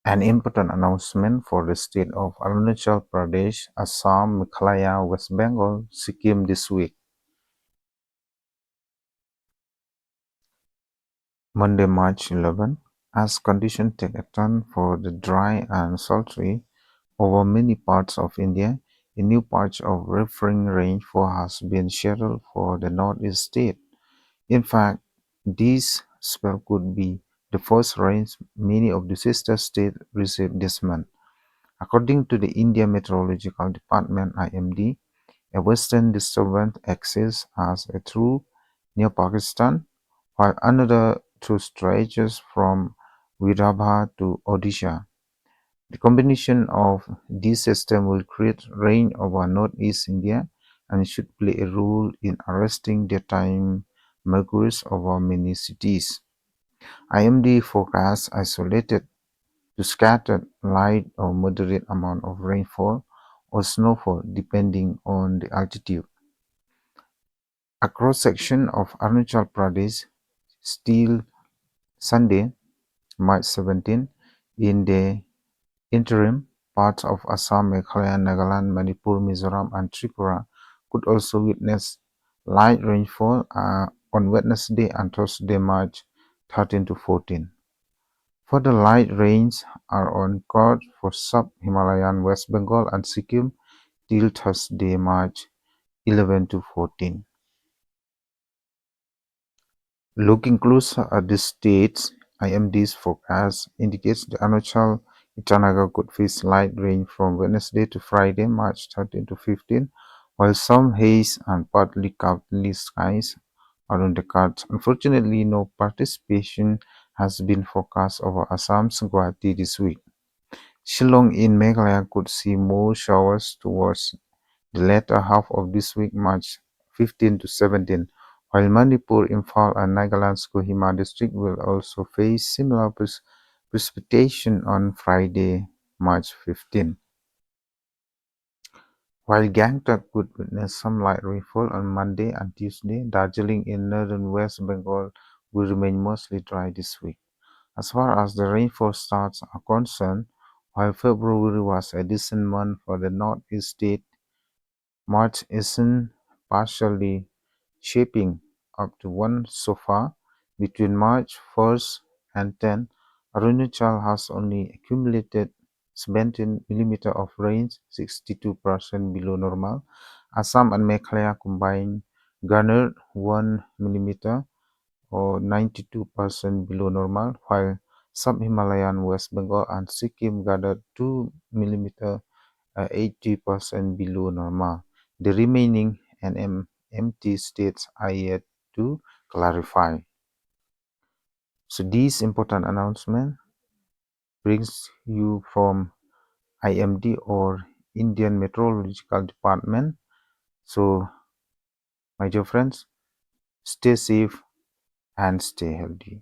An important announcement for the state of Arunachal Pradesh, Assam, Meghalaya, West Bengal, Sikkim this week. Monday, March 11, as conditions take a turn for the dry and sultry over many parts of India, a new patch of referring rainfall has been scheduled for the northeast state. In fact, this spell could be the first rains many of the sister states received this month. According to the India Meteorological Department (IMD), a western disturbance exists as a through near Pakistan, while another through stretches from Vidarbha to Odisha. The combination of these systems will create rain over northeast India and should play a role in arresting daytime mercuries over many cities. IMD forecasts isolated to scattered light or moderate amount of rainfall or snowfall depending on the altitude. A cross-section of Arunachal Pradesh still Sunday, March 17. In the interim, parts of Assam, Meghalaya, Nagaland, Manipur, Mizoram and Tripura could also witness light rainfall on Wednesday and Thursday, March 13 to 14. Further light rains are on course for sub-Himalayan West Bengal and Sikkim till Thursday, March 11 to 14. Looking closer at the states, IMD's forecast indicates the Arunachal Itanagar could face light rain from Wednesday to Friday, March 13 to 15, while some haze and partly cloudy skies are on the cards. Unfortunately, no participation has been forecast over Assam's Guwahati this week. Shillong in Meghalaya could see more showers towards the latter half of this week, March 15 to 17, while Manipur, Imphal and Nagaland's Kohima district will also face similar precipitation on Friday, March 15. While Gangtok could witness some light rainfall on Monday and Tuesday, Darjeeling in northern West Bengal will remain mostly dry this week. As far as the rainfall stats are concerned, while February was a decent month for the northeast state, March isn't partially shaping up to one so far. Between March 1st and 10, Arunachal has only accumulated 17 mm of rain, 62% below normal. Assam and Meghalaya combined garnered 1 mm or 92% below normal, while sub-Himalayan West Bengal and Sikkim gathered 2 mm 80% below normal. The remaining empty states are yet to clarify. So this important announcement brings you from IMD or Indian Meteorological Department. So my dear friends, stay safe and stay healthy.